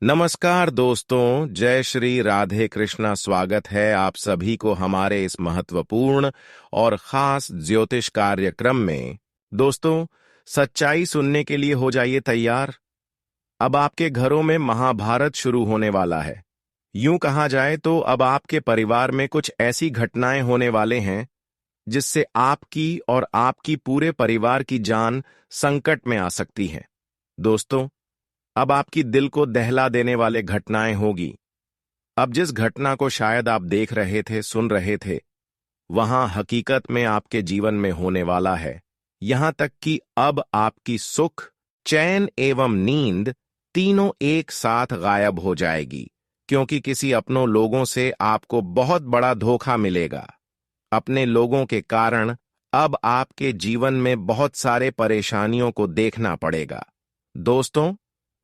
नमस्कार दोस्तों, जय श्री राधे कृष्णा। स्वागत है आप सभी को हमारे इस महत्वपूर्ण और खास ज्योतिष कार्यक्रम में। दोस्तों, सच्चाई सुनने के लिए हो जाइए तैयार। अब आपके घरों में महाभारत शुरू होने वाला है। यूं कहा जाए तो अब आपके परिवार में कुछ ऐसी घटनाएं होने वाले हैं जिससे आपकी और आपकी पूरे परिवार की जान संकट में आ सकती है। दोस्तों, अब आपकी दिल को दहला देने वाले घटनाएं होगी। अब जिस घटना को शायद आप देख रहे थे, सुन रहे थे, वहां हकीकत में आपके जीवन में होने वाला है। यहां तक कि अब आपकी सुख, चैन एवं नींद तीनों एक साथ गायब हो जाएगी, क्योंकि किसी अपनों लोगों से आपको बहुत बड़ा धोखा मिलेगा। अपने लोगों के कारण अब आपके जीवन में बहुत सारे परेशानियों को देखना पड़ेगा। दोस्तों,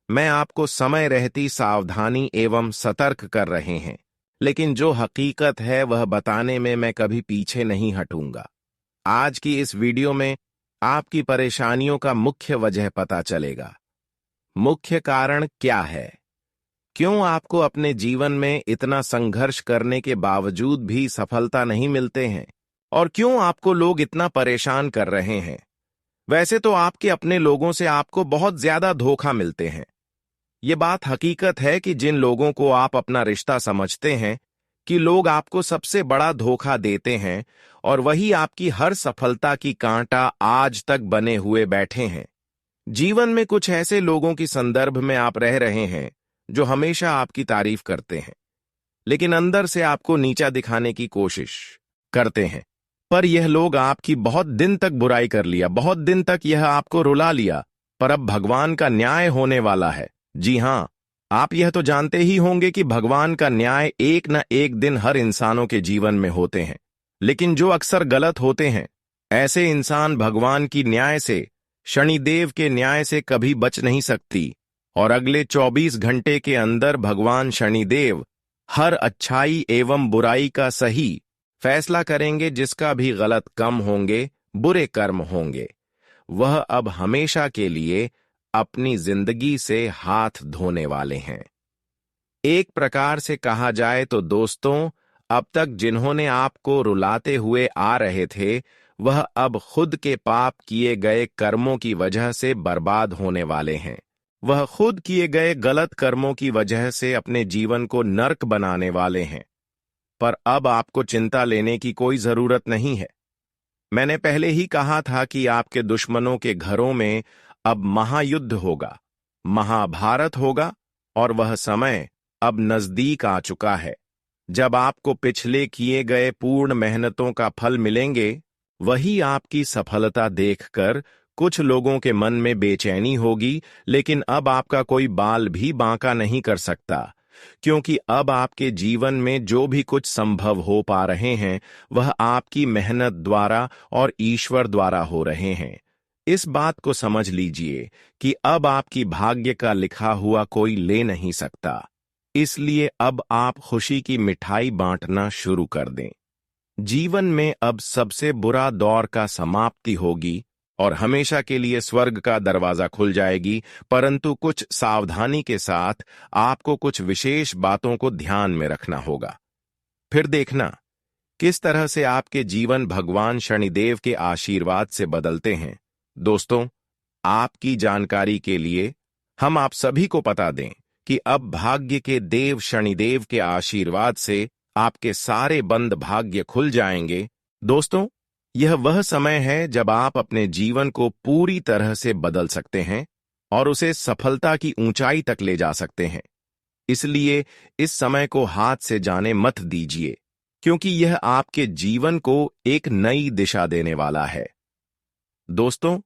मैं आपको समय रहती सावधानी एवं सतर्क कर रहे हैं, लेकिन जो हकीकत है वह बताने में मैं कभी पीछे नहीं हटूंगा। आज की इस वीडियो में आपकी परेशानियों का मुख्य वजह पता चलेगा। मुख्य कारण क्या है? क्यों आपको अपने जीवन में इतना संघर्ष करने के बावजूद भी सफलता नहीं मिलते हैं? और क्यों आपको लोग इतना परेशान कर रहे हैं? वैसे तो आपके अपने लोगों से आपको बहुत ज्यादा धोखा मिलते हैं। ये बात हकीकत है कि जिन लोगों को आप अपना रिश्ता समझते हैं कि लोग आपको सबसे बड़ा धोखा देते हैं, और वही आपकी हर सफलता की कांटा आज तक बने हुए बैठे हैं। जीवन में कुछ ऐसे लोगों की संदर्भ में आप रह रहे हैं जो हमेशा आपकी तारीफ करते हैं, लेकिन अंदर से आपको नीचा दिखाने की कोशिश करते हैं। पर यह लोग आपकी बहुत दिन तक बुराई कर लिया, बहुत दिन तक यह आपको रुला लिया, पर अब भगवान का न्याय होने वाला है। जी हां, आप यह तो जानते ही होंगे कि भगवान का न्याय एक न एक दिन हर इंसानों के जीवन में होते हैं, लेकिन जो अक्सर गलत होते हैं, ऐसे इंसान भगवान की न्याय से, शनिदेव के न्याय से कभी बच नहीं सकती। और अगले 24 घंटे के अंदर भगवान शनिदेव हर अच्छाई एवं बुराई का सही फैसला करेंगे। जिसका भी गलत कम होंगे, बुरे कर्म होंगे, वह अब हमेशा के लिए अपनी जिंदगी से हाथ धोने वाले हैं। एक प्रकार से कहा जाए तो दोस्तों, अब तक जिन्होंने आपको रुलाते हुए आ रहे थे, वह अब खुद के पाप किए गए कर्मों की वजह से बर्बाद होने वाले हैं। वह खुद किए गए गलत कर्मों की वजह से अपने जीवन को नर्क बनाने वाले हैं। पर अब आपको चिंता लेने की कोई जरूरत नहीं है। मैंने पहले ही कहा था कि आपके दुश्मनों के घरों में अब महायुद्ध होगा, महाभारत होगा, और वह समय अब नजदीक आ चुका है जब आपको पिछले किए गए पूर्ण मेहनतों का फल मिलेंगे। वही आपकी सफलता देखकर कुछ लोगों के मन में बेचैनी होगी, लेकिन अब आपका कोई बाल भी बांका नहीं कर सकता, क्योंकि अब आपके जीवन में जो भी कुछ संभव हो पा रहे हैं, वह आपकी मेहनत द्वारा और ईश्वर द्वारा हो रहे हैं। इस बात को समझ लीजिए कि अब आपकी भाग्य का लिखा हुआ कोई ले नहीं सकता। इसलिए अब आप खुशी की मिठाई बांटना शुरू कर दें। जीवन में अब सबसे बुरा दौर का समाप्ति होगी और हमेशा के लिए स्वर्ग का दरवाजा खुल जाएगी, परंतु कुछ सावधानी के साथ आपको कुछ विशेष बातों को ध्यान में रखना होगा। फिर देखना किस तरह से आपके जीवन भगवान शनिदेव के आशीर्वाद से बदलते हैं। दोस्तों, आपकी जानकारी के लिए हम आप सभी को बता दें कि अब भाग्य के देव शनिदेव के आशीर्वाद से आपके सारे बंद भाग्य खुल जाएंगे। दोस्तों, यह वह समय है जब आप अपने जीवन को पूरी तरह से बदल सकते हैं और उसे सफलता की ऊंचाई तक ले जा सकते हैं। इसलिए इस समय को हाथ से जाने मत दीजिए, क्योंकि यह आपके जीवन को एक नई दिशा देने वाला है। दोस्तों,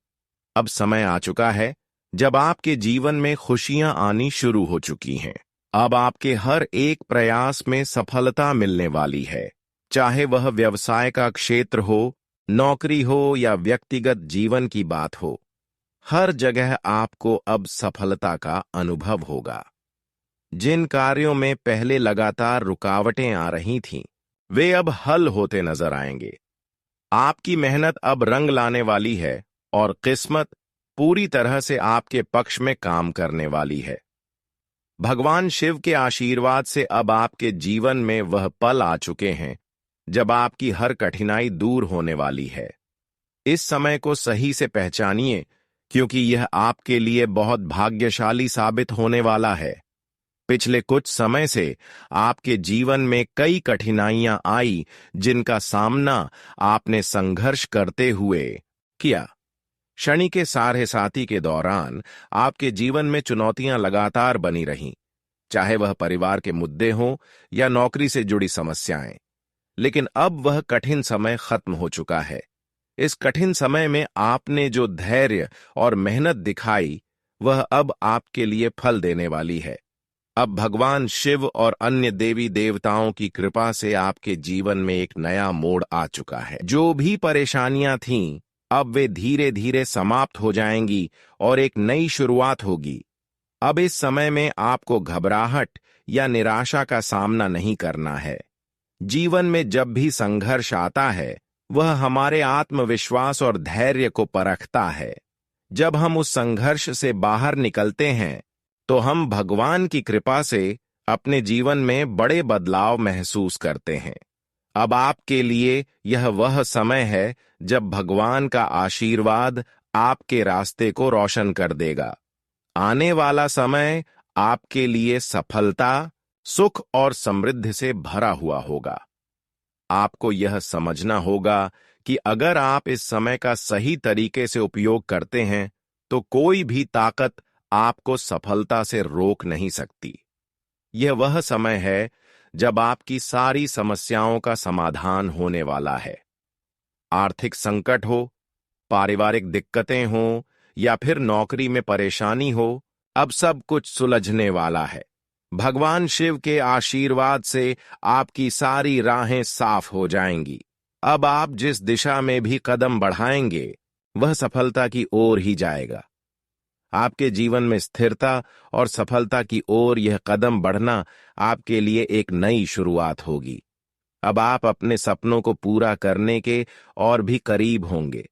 अब समय आ चुका है जब आपके जीवन में खुशियां आनी शुरू हो चुकी हैं। अब आपके हर एक प्रयास में सफलता मिलने वाली है, चाहे वह व्यवसाय का क्षेत्र हो, नौकरी हो या व्यक्तिगत जीवन की बात हो। हर जगह आपको अब सफलता का अनुभव होगा। जिन कार्यों में पहले लगातार रुकावटें आ रही थीं, वे अब हल होते नजर आएंगे। आपकी मेहनत अब रंग लाने वाली है और किस्मत पूरी तरह से आपके पक्ष में काम करने वाली है। भगवान शिव के आशीर्वाद से अब आपके जीवन में वह पल आ चुके हैं जब आपकी हर कठिनाई दूर होने वाली है। इस समय को सही से पहचानिए, क्योंकि यह आपके लिए बहुत भाग्यशाली साबित होने वाला है। पिछले कुछ समय से आपके जीवन में कई कठिनाइयां आई, जिनका सामना आपने संघर्ष करते हुए किया। शनि के साढ़े साथी के दौरान आपके जीवन में चुनौतियां लगातार बनी रहीं, चाहे वह परिवार के मुद्दे हों या नौकरी से जुड़ी समस्याएं। लेकिन अब वह कठिन समय खत्म हो चुका है। इस कठिन समय में आपने जो धैर्य और मेहनत दिखाई, वह अब आपके लिए फल देने वाली है। अब भगवान शिव और अन्य देवी देवताओं की कृपा से आपके जीवन में एक नया मोड़ आ चुका है। जो भी परेशानियां थीं, अब वे धीरे धीरे समाप्त हो जाएंगी और एक नई शुरुआत होगी। अब इस समय में आपको घबराहट या निराशा का सामना नहीं करना है। जीवन में जब भी संघर्ष आता है, वह हमारे आत्मविश्वास और धैर्य को परखता है। जब हम उस संघर्ष से बाहर निकलते हैं, तो हम भगवान की कृपा से अपने जीवन में बड़े बदलाव महसूस करते हैं। अब आपके लिए यह वह समय है जब भगवान का आशीर्वाद आपके रास्ते को रोशन कर देगा। आने वाला समय आपके लिए सफलता, सुख और समृद्धि से भरा हुआ होगा। आपको यह समझना होगा कि अगर आप इस समय का सही तरीके से उपयोग करते हैं, तो कोई भी ताकत आपको सफलता से रोक नहीं सकती। यह वह समय है जब आपकी सारी समस्याओं का समाधान होने वाला है। आर्थिक संकट हो, पारिवारिक दिक्कतें हों या फिर नौकरी में परेशानी हो, अब सब कुछ सुलझने वाला है। भगवान शिव के आशीर्वाद से आपकी सारी राहें साफ हो जाएंगी। अब आप जिस दिशा में भी कदम बढ़ाएंगे, वह सफलता की ओर ही जाएगा। आपके जीवन में स्थिरता और सफलता की ओर यह कदम बढ़ना आपके लिए एक नई शुरुआत होगी। अब आप अपने सपनों को पूरा करने के और भी करीब होंगे।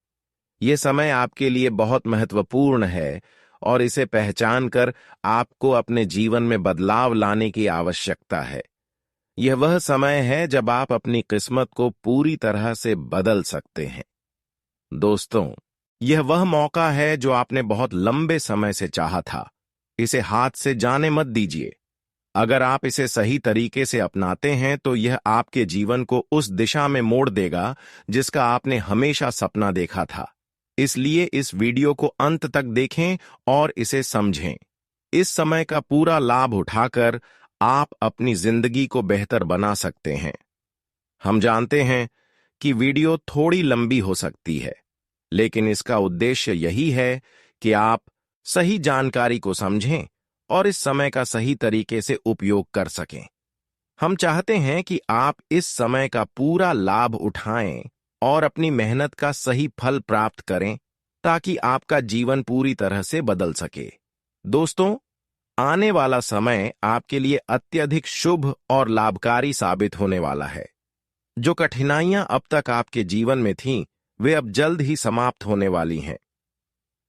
ये समय आपके लिए बहुत महत्वपूर्ण है और इसे पहचान कर आपको अपने जीवन में बदलाव लाने की आवश्यकता है। यह वह समय है जब आप अपनी किस्मत को पूरी तरह से बदल सकते हैं। दोस्तों, यह वह मौका है जो आपने बहुत लंबे समय से चाहा था। इसे हाथ से जाने मत दीजिए। अगर आप इसे सही तरीके से अपनाते हैं, तो यह आपके जीवन को उस दिशा में मोड़ देगा जिसका आपने हमेशा सपना देखा था। इसलिए इस वीडियो को अंत तक देखें और इसे समझें। इस समय का पूरा लाभ उठाकर आप अपनी जिंदगी को बेहतर बना सकते हैं। हम जानते हैं कि वीडियो थोड़ी लंबी हो सकती है, लेकिन इसका उद्देश्य यही है कि आप सही जानकारी को समझें और इस समय का सही तरीके से उपयोग कर सकें। हम चाहते हैं कि आप इस समय का पूरा लाभ उठाएं और अपनी मेहनत का सही फल प्राप्त करें, ताकि आपका जीवन पूरी तरह से बदल सके। दोस्तों, आने वाला समय आपके लिए अत्यधिक शुभ और लाभकारी साबित होने वाला है। जो कठिनाइयां अब तक आपके जीवन में थीं, वे अब जल्द ही समाप्त होने वाली हैं।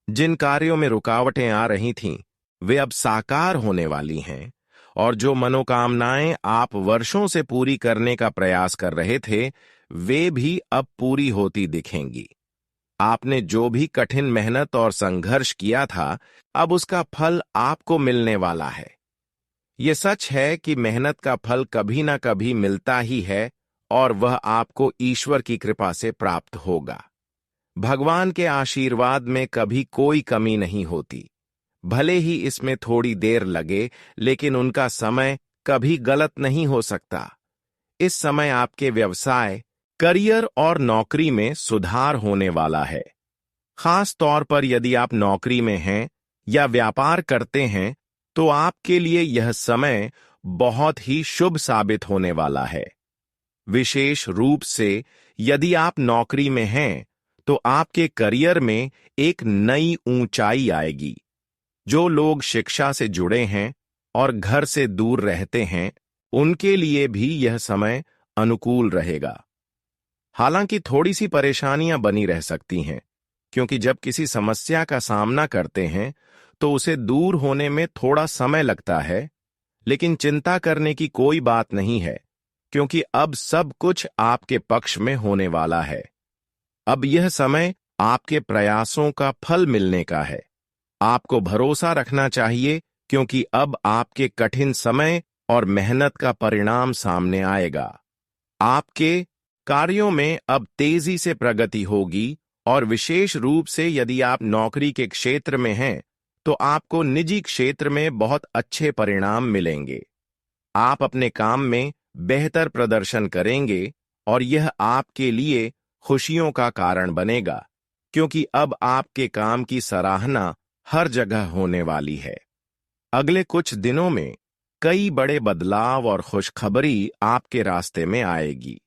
जिन कार्यों में रुकावटें आ रही थीं, वे अब साकार होने वाली हैं, और जो मनोकामनाएं आप वर्षों से पूरी करने का प्रयास कर रहे थे, वे भी अब पूरी होती दिखेंगी। आपने जो भी कठिन मेहनत और संघर्ष किया था, अब उसका फल आपको मिलने वाला है। ये सच है कि मेहनत का फल कभी ना कभी मिलता ही है, और वह आपको ईश्वर की कृपा से प्राप्त होगा। भगवान के आशीर्वाद में कभी कोई कमी नहीं होती। भले ही इसमें थोड़ी देर लगे, लेकिन उनका समय कभी गलत नहीं हो सकता। इस समय आपके व्यवसाय, करियर और नौकरी में सुधार होने वाला है। खास तौर पर यदि आप नौकरी में हैं या व्यापार करते हैं, तो आपके लिए यह समय बहुत ही शुभ साबित होने वाला है। विशेष रूप से यदि आप नौकरी में हैं, तो आपके करियर में एक नई ऊंचाई आएगी। जो लोग शिक्षा से जुड़े हैं और घर से दूर रहते हैं, उनके लिए भी यह समय अनुकूल रहेगा। हालांकि थोड़ी सी परेशानियां बनी रह सकती हैं, क्योंकि जब किसी समस्या का सामना करते हैं, तो उसे दूर होने में थोड़ा समय लगता है लेकिन चिंता करने की कोई बात नहीं है, क्योंकि अब सब कुछ आपके पक्ष में होने वाला है। अब यह समय आपके प्रयासों का फल मिलने का है। आपको भरोसा रखना चाहिए, क्योंकि अब आपके कठिन समय और मेहनत का परिणाम सामने आएगा। आपके कार्यों में अब तेजी से प्रगति होगी, और विशेष रूप से यदि आप नौकरी के क्षेत्र में हैं, तो आपको निजी क्षेत्र में बहुत अच्छे परिणाम मिलेंगे। आप अपने काम में बेहतर प्रदर्शन करेंगे, और यह आपके लिए खुशियों का कारण बनेगा, क्योंकि अब आपके काम की सराहना हर जगह होने वाली है। अगले कुछ दिनों में कई बड़े बदलाव और खुशखबरी आपके रास्ते में आएगी।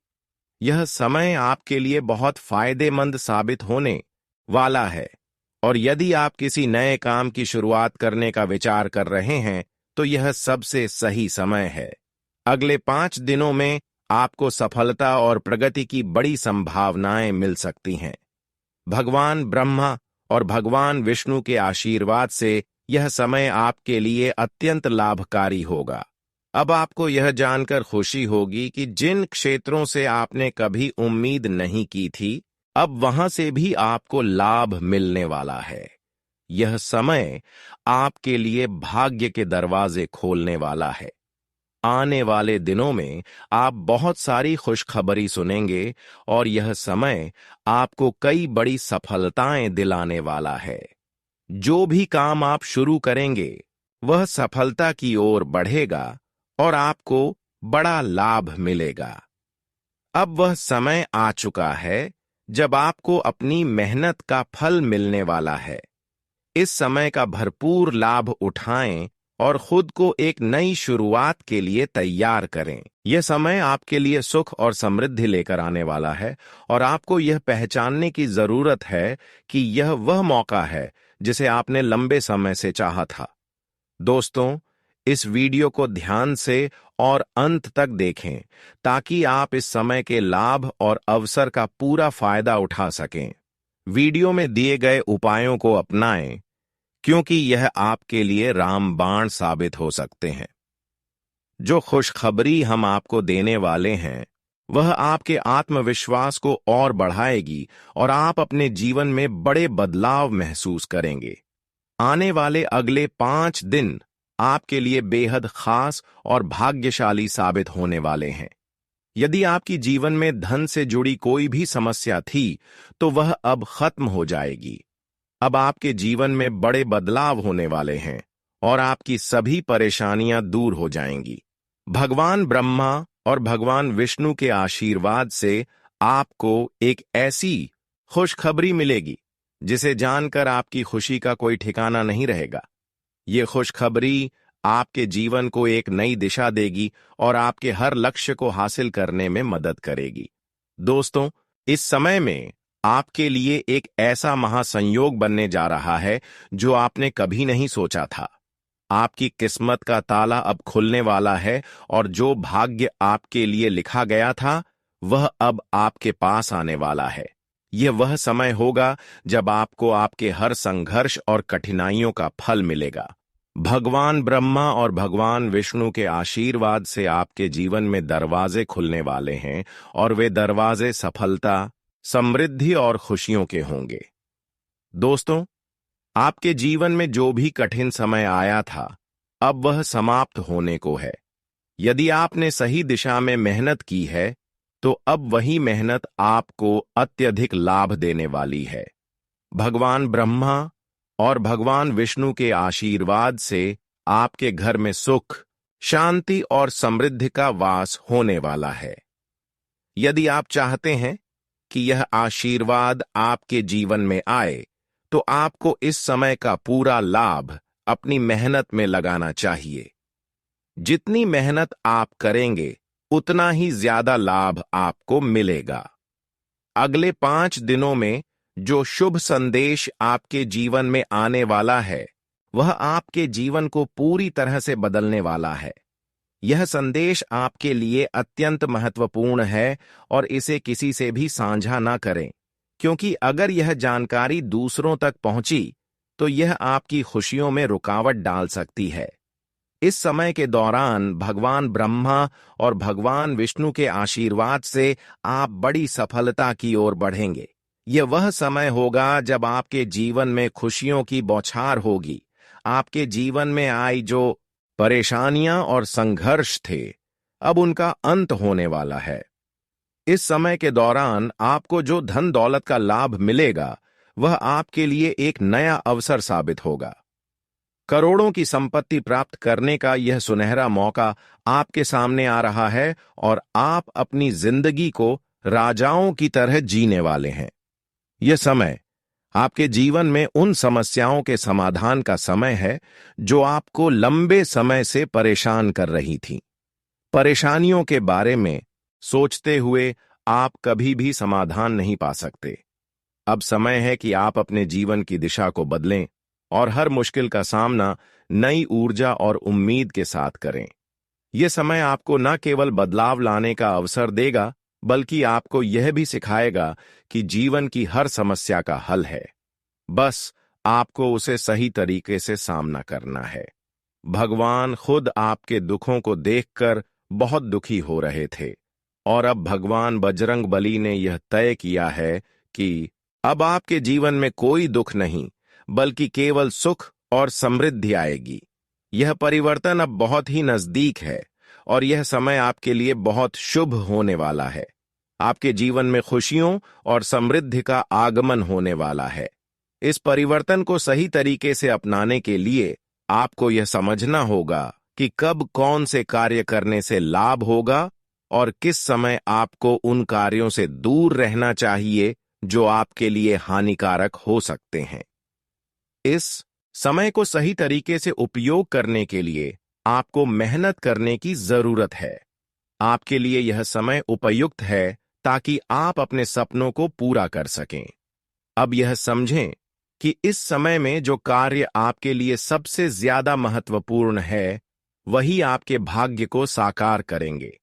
यह समय आपके लिए बहुत फायदेमंद साबित होने वाला है, और यदि आप किसी नए काम की शुरुआत करने का विचार कर रहे हैं, तो यह सबसे सही समय है। अगले 5 दिनों में आपको सफलता और प्रगति की बड़ी संभावनाएं मिल सकती हैं। भगवान ब्रह्मा और भगवान विष्णु के आशीर्वाद से यह समय आपके लिए अत्यंत लाभकारी होगा। अब आपको यह जानकर खुशी होगी कि जिन क्षेत्रों से आपने कभी उम्मीद नहीं की थी, अब वहां से भी आपको लाभ मिलने वाला है। यह समय आपके लिए भाग्य के दरवाजे खोलने वाला है। आने वाले दिनों में आप बहुत सारी खुशखबरी सुनेंगे, और यह समय आपको कई बड़ी सफलताएं दिलाने वाला है। जो भी काम आप शुरू करेंगे, वह सफलता की ओर बढ़ेगा, और आपको बड़ा लाभ मिलेगा। अब वह समय आ चुका है जब आपको अपनी मेहनत का फल मिलने वाला है। इस समय का भरपूर लाभ उठाएं और खुद को एक नई शुरुआत के लिए तैयार करें। यह समय आपके लिए सुख और समृद्धि लेकर आने वाला है, और आपको यह पहचानने की जरूरत है कि यह वह मौका है जिसे आपने लंबे समय से चाहा था। दोस्तों, इस वीडियो को ध्यान से और अंत तक देखें, ताकि आप इस समय के लाभ और अवसर का पूरा फायदा उठा सकें। वीडियो में दिए गए उपायों को अपनाएं, क्योंकि यह आपके लिए रामबाण साबित हो सकते हैं। जो खुशखबरी हम आपको देने वाले हैं, वह आपके आत्मविश्वास को और बढ़ाएगी, और आप अपने जीवन में बड़े बदलाव महसूस करेंगे। आने वाले अगले 5 दिन आपके लिए बेहद खास और भाग्यशाली साबित होने वाले हैं। यदि आपकी जीवन में धन से जुड़ी कोई भी समस्या थी, तो वह अब खत्म हो जाएगी। अब आपके जीवन में बड़े बदलाव होने वाले हैं, और आपकी सभी परेशानियां दूर हो जाएंगी। भगवान ब्रह्मा और भगवान विष्णु के आशीर्वाद से आपको एक ऐसी खुशखबरी मिलेगी जिसे जानकर आपकी खुशी का कोई ठिकाना नहीं रहेगा। ये खुशखबरी आपके जीवन को एक नई दिशा देगी, और आपके हर लक्ष्य को हासिल करने में मदद करेगी। दोस्तों, इस समय में आपके लिए एक ऐसा महासंयोग बनने जा रहा है जो आपने कभी नहीं सोचा था। आपकी किस्मत का ताला अब खुलने वाला है, और जो भाग्य आपके लिए लिखा गया था, वह अब आपके पास आने वाला है। यह वह समय होगा जब आपको आपके हर संघर्ष और कठिनाइयों का फल मिलेगा। भगवान ब्रह्मा और भगवान विष्णु के आशीर्वाद से आपके जीवन में दरवाजे खुलने वाले हैं, और वे दरवाजे सफलता, समृद्धि और खुशियों के होंगे। दोस्तों, आपके जीवन में जो भी कठिन समय आया था, अब वह समाप्त होने को है। यदि आपने सही दिशा में मेहनत की है, तो अब वही मेहनत आपको अत्यधिक लाभ देने वाली है। भगवान ब्रह्मा और भगवान विष्णु के आशीर्वाद से आपके घर में सुख, शांति और समृद्धि का वास होने वाला है। यदि आप चाहते हैं कि यह आशीर्वाद आपके जीवन में आए, तो आपको इस समय का पूरा लाभ अपनी मेहनत में लगाना चाहिए। जितनी मेहनत आप करेंगे, उतना ही ज्यादा लाभ आपको मिलेगा। अगले 5 दिनों में जो शुभ संदेश आपके जीवन में आने वाला है, वह आपके जीवन को पूरी तरह से बदलने वाला है। यह संदेश आपके लिए अत्यंत महत्वपूर्ण है, और इसे किसी से भी साझा ना करें, क्योंकि अगर यह जानकारी दूसरों तक पहुंची, तो यह आपकी खुशियों में रुकावट डाल सकती है। इस समय के दौरान भगवान ब्रह्मा और भगवान विष्णु के आशीर्वाद से आप बड़ी सफलता की ओर बढ़ेंगे। यह वह समय होगा जब आपके जीवन में खुशियों की बौछार होगी। आपके जीवन में आई जो परेशानियां और संघर्ष थे, अब उनका अंत होने वाला है। इस समय के दौरान आपको जो धन दौलत का लाभ मिलेगा, वह आपके लिए एक नया अवसर साबित होगा। करोड़ों की संपत्ति प्राप्त करने का यह सुनहरा मौका आपके सामने आ रहा है और आप अपनी जिंदगी को राजाओं की तरह जीने वाले हैं। यह समय आपके जीवन में उन समस्याओं के समाधान का समय है जो आपको लंबे समय से परेशान कर रही थीं। परेशानियों के बारे में सोचते हुए आप कभी भी समाधान नहीं पा सकते। अब समय है कि आप अपने जीवन की दिशा को बदलें और हर मुश्किल का सामना नई ऊर्जा और उम्मीद के साथ करें। यह समय आपको न केवल बदलाव लाने का अवसर देगा, बल्कि आपको यह भी सिखाएगा कि जीवन की हर समस्या का हल है। बस आपको उसे सही तरीके से सामना करना है। भगवान खुद आपके दुखों को देखकर बहुत दुखी हो रहे थे और अब भगवान बजरंग बली ने यह तय किया है कि अब आपके जीवन में कोई दुख नहीं, बल्कि केवल सुख और समृद्धि आएगी। यह परिवर्तन अब बहुत ही नजदीक है और यह समय आपके लिए बहुत शुभ होने वाला है। आपके जीवन में खुशियों और समृद्धि का आगमन होने वाला है। इस परिवर्तन को सही तरीके से अपनाने के लिए आपको यह समझना होगा कि कब कौन से कार्य करने से लाभ होगा और किस समय आपको उन कार्यों से दूर रहना चाहिए जो आपके लिए हानिकारक हो सकते हैं। इस समय को सही तरीके से उपयोग करने के लिए आपको मेहनत करने की जरूरत है। आपके लिए यह समय उपयुक्त है ताकि आप अपने सपनों को पूरा कर सकें। अब यह समझें कि इस समय में जो कार्य आपके लिए सबसे ज्यादा महत्वपूर्ण है, वही आपके भाग्य को साकार करेंगे।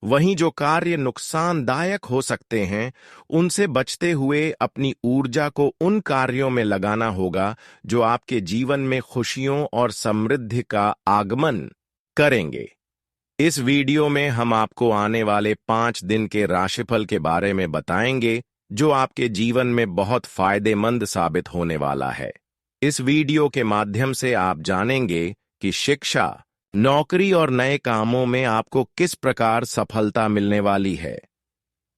वहीं जो कार्य नुकसानदायक हो सकते हैं, उनसे बचते हुए अपनी ऊर्जा को उन कार्यों में लगाना होगा जो आपके जीवन में खुशियों और समृद्धि का आगमन करेंगे। इस वीडियो में हम आपको आने वाले 5 दिन के राशिफल के बारे में बताएंगे, जो आपके जीवन में बहुत फायदेमंद साबित होने वाला है। इस वीडियो के माध्यम से आप जानेंगे कि शिक्षा, नौकरी और नए कामों में आपको किस प्रकार सफलता मिलने वाली है।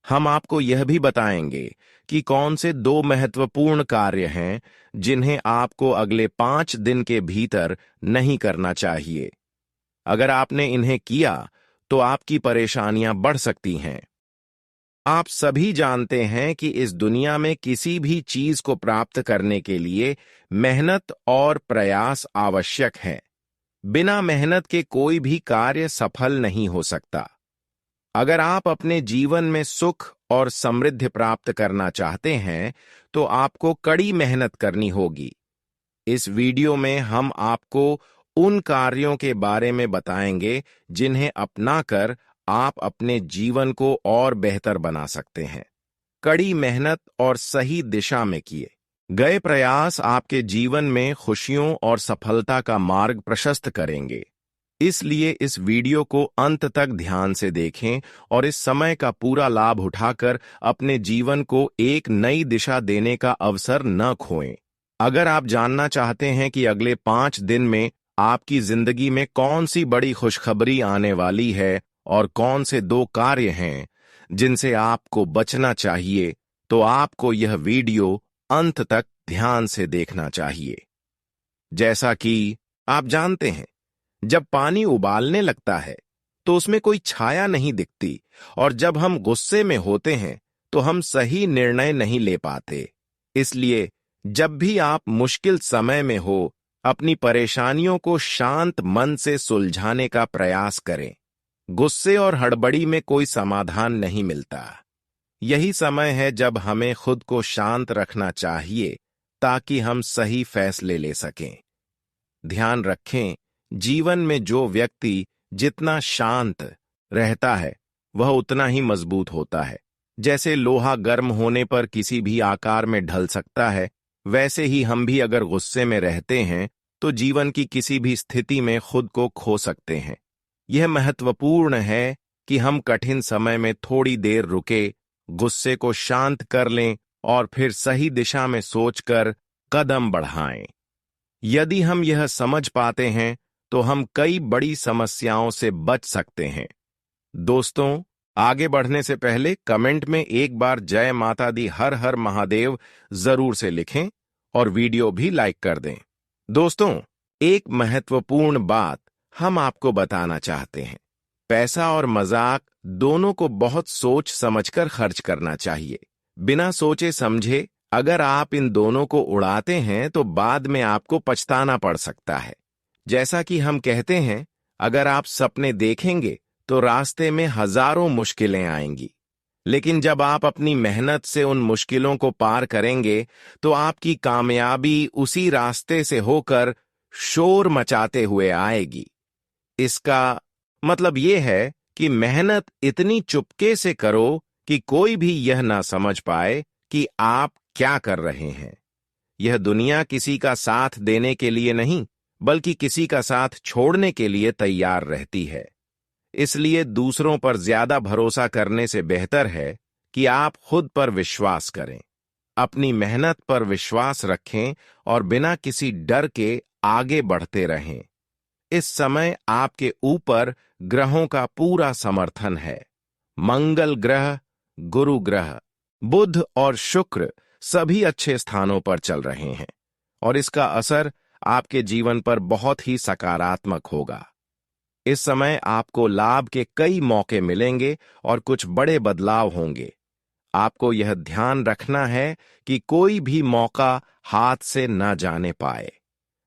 हम आपको यह भी बताएंगे कि कौन से 2 महत्वपूर्ण कार्य हैं जिन्हें आपको अगले 5 दिन के भीतर नहीं करना चाहिए। अगर आपने इन्हें किया तो आपकी परेशानियां बढ़ सकती हैं। आप सभी जानते हैं कि इस दुनिया में किसी भी चीज को प्राप्त करने के लिए मेहनत और प्रयास आवश्यक है। बिना मेहनत के कोई भी कार्य सफल नहीं हो सकता। अगर आप अपने जीवन में सुख और समृद्धि प्राप्त करना चाहते हैं, तो आपको कड़ी मेहनत करनी होगी। इस वीडियो में हम आपको उन कार्यों के बारे में बताएंगे जिन्हें अपनाकर आप अपने जीवन को और बेहतर बना सकते हैं। कड़ी मेहनत और सही दिशा में किए गए प्रयास आपके जीवन में खुशियों और सफलता का मार्ग प्रशस्त करेंगे। इसलिए इस वीडियो को अंत तक ध्यान से देखें और इस समय का पूरा लाभ उठाकर अपने जीवन को एक नई दिशा देने का अवसर न खोएं। अगर आप जानना चाहते हैं कि अगले 5 दिन में आपकी जिंदगी में कौन सी बड़ी खुशखबरी आने वाली है और कौन से 2 कार्य हैं जिनसे आपको बचना चाहिए, तो आपको यह वीडियो अंत तक ध्यान से देखना चाहिए। जैसा कि आप जानते हैं, जब पानी उबालने लगता है तो उसमें कोई छाया नहीं दिखती, और जब हम गुस्से में होते हैं तो हम सही निर्णय नहीं ले पाते। इसलिए जब भी आप मुश्किल समय में हो, अपनी परेशानियों को शांत मन से सुलझाने का प्रयास करें। गुस्से और हड़बड़ी में कोई समाधान नहीं मिलता। यही समय है जब हमें खुद को शांत रखना चाहिए ताकि हम सही फैसले ले सकें। ध्यान रखें, जीवन में जो व्यक्ति जितना शांत रहता है, वह उतना ही मजबूत होता है। जैसे लोहा गर्म होने पर किसी भी आकार में ढल सकता है, वैसे ही हम भी अगर गुस्से में रहते हैं तो जीवन की किसी भी स्थिति में खुद को खो सकते हैं। यह महत्वपूर्ण है कि हम कठिन समय में थोड़ी देर रुके, गुस्से को शांत कर लें और फिर सही दिशा में सोचकर कदम बढ़ाएं। यदि हम यह समझ पाते हैं तो हम कई बड़ी समस्याओं से बच सकते हैं। दोस्तों, आगे बढ़ने से पहले कमेंट में एक बार जय माता दी हर हर महादेव जरूर से लिखें और वीडियो भी लाइक कर दें। दोस्तों, एक महत्वपूर्ण बात हम आपको बताना चाहते हैं। पैसा और मजाक दोनों को बहुत सोच समझकर खर्च करना चाहिए। बिना सोचे समझे अगर आप इन दोनों को उड़ाते हैं तो बाद में आपको पछताना पड़ सकता है। जैसा कि हम कहते हैं, अगर आप सपने देखेंगे तो रास्ते में हजारों मुश्किलें आएंगी, लेकिन जब आप अपनी मेहनत से उन मुश्किलों को पार करेंगे तो आपकी कामयाबी उसी रास्ते से होकर शोर मचाते हुए आएगी। इसका मतलब यह है कि मेहनत इतनी चुपके से करो कि कोई भी यह ना समझ पाए कि आप क्या कर रहे हैं। यह दुनिया किसी का साथ देने के लिए नहीं, बल्कि किसी का साथ छोड़ने के लिए तैयार रहती है। इसलिए दूसरों पर ज्यादा भरोसा करने से बेहतर है कि आप खुद पर विश्वास करें, अपनी मेहनत पर विश्वास रखें और बिना किसी डर के आगे बढ़ते रहें। इस समय आपके ऊपर ग्रहों का पूरा समर्थन है। मंगल ग्रह, गुरु ग्रह, बुध और शुक्र सभी अच्छे स्थानों पर चल रहे हैं और इसका असर आपके जीवन पर बहुत ही सकारात्मक होगा। इस समय आपको लाभ के कई मौके मिलेंगे और कुछ बड़े बदलाव होंगे। आपको यह ध्यान रखना है कि कोई भी मौका हाथ से न जाने पाए।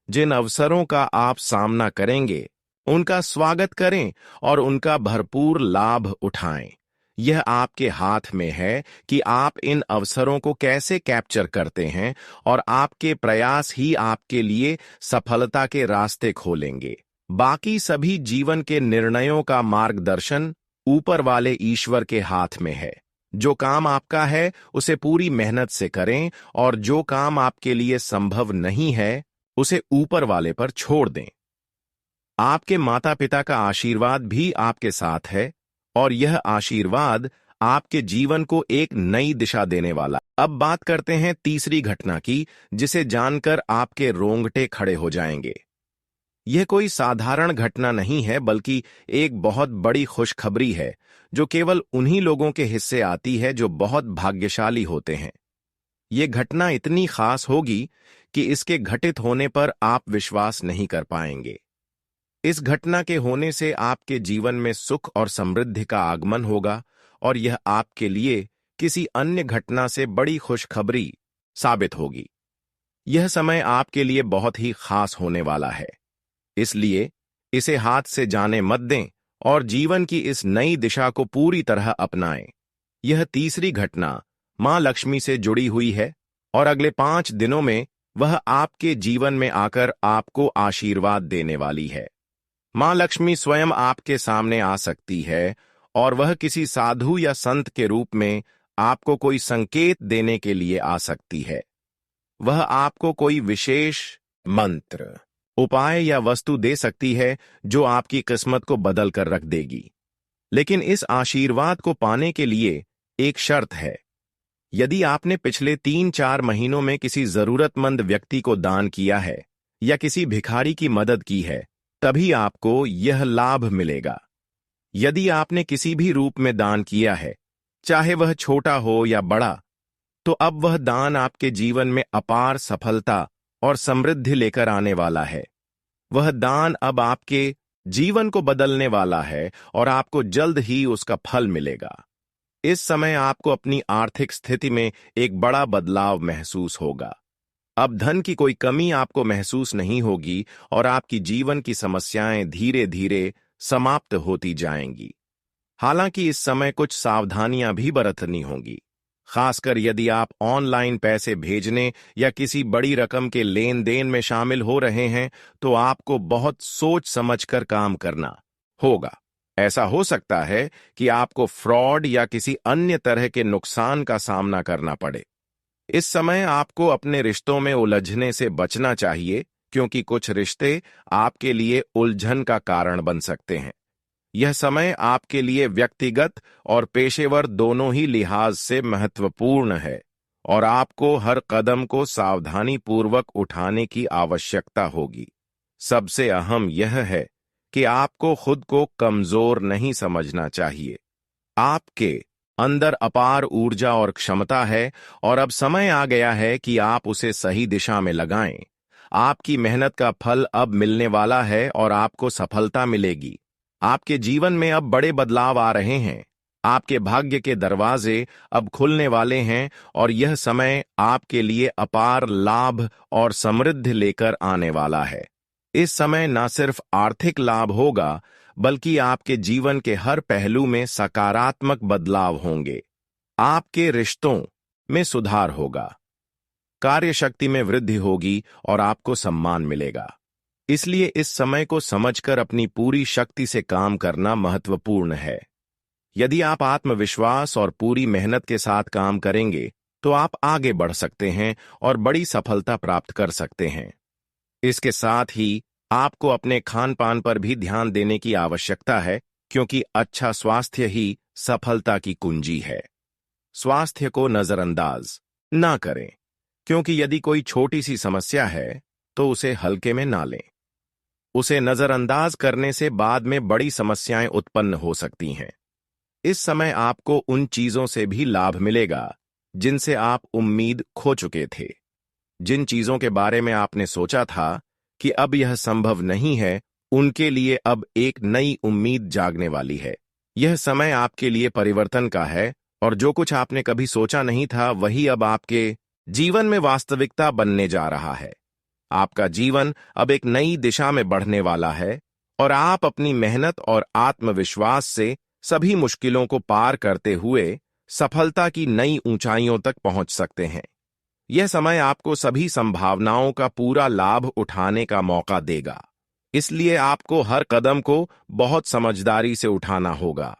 जिन अवसरों का आप सामना करेंगे, उनका स्वागत करें और उनका भरपूर लाभ उठाएं। यह आपके हाथ में है कि आप इन अवसरों को कैसे कैप्चर करते हैं और आपके प्रयास ही आपके लिए सफलता के रास्ते खोलेंगे। बाकी सभी जीवन के निर्णयों का मार्गदर्शन ऊपर वाले ईश्वर के हाथ में है। जो काम आपका है उसे पूरी मेहनत से करें और जो काम आपके लिए संभव नहीं है उसे ऊपर वाले पर छोड़ दें। आपके माता पिता का आशीर्वाद भी आपके साथ है और यह आशीर्वाद आपके जीवन को एक नई दिशा देने वाला। अब बात करते हैं तीसरी घटना की, जिसे जानकर आपके रोंगटे खड़े हो जाएंगे। यह कोई साधारण घटना नहीं है, बल्कि एक बहुत बड़ी खुशखबरी है जो केवल उन्हीं लोगों के हिस्से आती है जो बहुत भाग्यशाली होते हैं। यह घटना इतनी खास होगी कि इसके घटित होने पर आप विश्वास नहीं कर पाएंगे। इस घटना के होने से आपके जीवन में सुख और समृद्धि का आगमन होगा और यह आपके लिए किसी अन्य घटना से बड़ी खुशखबरी साबित होगी। यह समय आपके लिए बहुत ही खास होने वाला है, इसलिए इसे हाथ से जाने मत दें और जीवन की इस नई दिशा को पूरी तरह अपनाएं। यह तीसरी घटना मां लक्ष्मी से जुड़ी हुई है और अगले 5 दिनों में वह आपके जीवन में आकर आपको आशीर्वाद देने वाली है। मां लक्ष्मी स्वयं आपके सामने आ सकती है और वह किसी साधु या संत के रूप में आपको कोई संकेत देने के लिए आ सकती है। वह आपको कोई विशेष मंत्र, उपाय या वस्तु दे सकती है जो आपकी किस्मत को बदल कर रख देगी। लेकिन इस आशीर्वाद को पाने के लिए एक शर्त है। यदि आपने पिछले 3-4 महीनों में किसी जरूरतमंद व्यक्ति को दान किया है या किसी भिखारी की मदद की है, तभी आपको यह लाभ मिलेगा। यदि आपने किसी भी रूप में दान किया है, चाहे वह छोटा हो या बड़ा, तो अब वह दान आपके जीवन में अपार सफलता और समृद्धि लेकर आने वाला है। वह दान अब आपके जीवन को बदलने वाला है और आपको जल्द ही उसका फल मिलेगा। इस समय आपको अपनी आर्थिक स्थिति में एक बड़ा बदलाव महसूस होगा। अब धन की कोई कमी आपको महसूस नहीं होगी और आपकी जीवन की समस्याएं धीरे धीरे समाप्त होती जाएंगी। हालांकि इस समय कुछ सावधानियां भी बरतनी होंगी, खासकर यदि आप ऑनलाइन पैसे भेजने या किसी बड़ी रकम के लेन देन में शामिल हो रहे हैं, तो आपको बहुत सोच समझकर काम करना होगा। ऐसा हो सकता है कि आपको फ्रॉड या किसी अन्य तरह के नुकसान का सामना करना पड़े। इस समय आपको अपने रिश्तों में उलझने से बचना चाहिए, क्योंकि कुछ रिश्ते आपके लिए उलझन का कारण बन सकते हैं। यह समय आपके लिए व्यक्तिगत और पेशेवर दोनों ही लिहाज से महत्वपूर्ण है और आपको हर कदम को सावधानी पूर्वक उठाने की आवश्यकता होगी। सबसे अहम यह है कि आपको खुद को कमजोर नहीं समझना चाहिए। आपके अंदर अपार ऊर्जा और क्षमता है और अब समय आ गया है कि आप उसे सही दिशा में लगाएं। आपकी मेहनत का फल अब मिलने वाला है और आपको सफलता मिलेगी। आपके जीवन में अब बड़े बदलाव आ रहे हैं। आपके भाग्य के दरवाजे अब खुलने वाले हैं और यह समय आपके लिए अपार लाभ और समृद्धि लेकर आने वाला है। इस समय न सिर्फ आर्थिक लाभ होगा, बल्कि आपके जीवन के हर पहलू में सकारात्मक बदलाव होंगे। आपके रिश्तों में सुधार होगा, कार्यशक्ति में वृद्धि होगी और आपको सम्मान मिलेगा। इसलिए इस समय को समझकर अपनी पूरी शक्ति से काम करना महत्वपूर्ण है। यदि आप आत्मविश्वास और पूरी मेहनत के साथ काम करेंगे, तो आप आगे बढ़ सकते हैं और बड़ी सफलता प्राप्त कर सकते हैं। इसके साथ ही आपको अपने खान पान पर भी ध्यान देने की आवश्यकता है, क्योंकि अच्छा स्वास्थ्य ही सफलता की कुंजी है। स्वास्थ्य को नजरअंदाज ना करें, क्योंकि यदि कोई छोटी सी समस्या है तो उसे हल्के में ना लें। उसे नजरअंदाज करने से बाद में बड़ी समस्याएं उत्पन्न हो सकती हैं। इस समय आपको उन चीजों से भी लाभ मिलेगा जिनसे आप उम्मीद खो चुके थे। जिन चीजों के बारे में आपने सोचा था कि अब यह संभव नहीं है, उनके लिए अब एक नई उम्मीद जागने वाली है। यह समय आपके लिए परिवर्तन का है और जो कुछ आपने कभी सोचा नहीं था, वही अब आपके जीवन में वास्तविकता बनने जा रहा है। आपका जीवन अब एक नई दिशा में बढ़ने वाला है और आप अपनी मेहनत और आत्मविश्वास से सभी मुश्किलों को पार करते हुए सफलता की नई ऊंचाइयों तक पहुंच सकते हैं। यह समय आपको सभी संभावनाओं का पूरा लाभ उठाने का मौका देगा। इसलिए आपको हर कदम को बहुत समझदारी से उठाना होगा।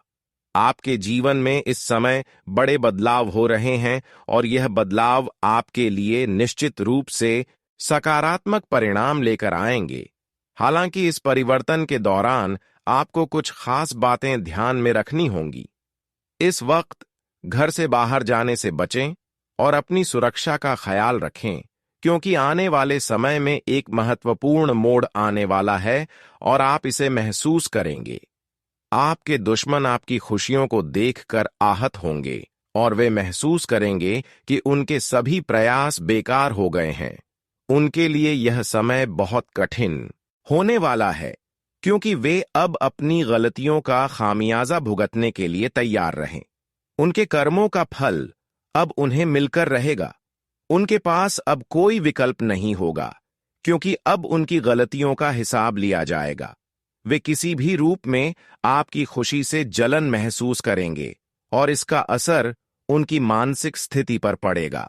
आपके जीवन में इस समय बड़े बदलाव हो रहे हैं और यह बदलाव आपके लिए निश्चित रूप से सकारात्मक परिणाम लेकर आएंगे। हालांकि इस परिवर्तन के दौरान आपको कुछ खास बातें ध्यान में रखनी होंगी। इस वक्त घर से बाहर जाने से बचें और अपनी सुरक्षा का ख्याल रखें, क्योंकि आने वाले समय में एक महत्वपूर्ण मोड़ आने वाला है और आप इसे महसूस करेंगे। आपके दुश्मन आपकी खुशियों को देखकर आहत होंगे और वे महसूस करेंगे कि उनके सभी प्रयास बेकार हो गए हैं। उनके लिए यह समय बहुत कठिन होने वाला है, क्योंकि वे अब अपनी गलतियों का खामियाजा भुगतने के लिए तैयार रहें। उनके कर्मों का फल अब उन्हें मिलकर रहेगा। उनके पास अब कोई विकल्प नहीं होगा, क्योंकि अब उनकी गलतियों का हिसाब लिया जाएगा। वे किसी भी रूप में आपकी खुशी से जलन महसूस करेंगे और इसका असर उनकी मानसिक स्थिति पर पड़ेगा।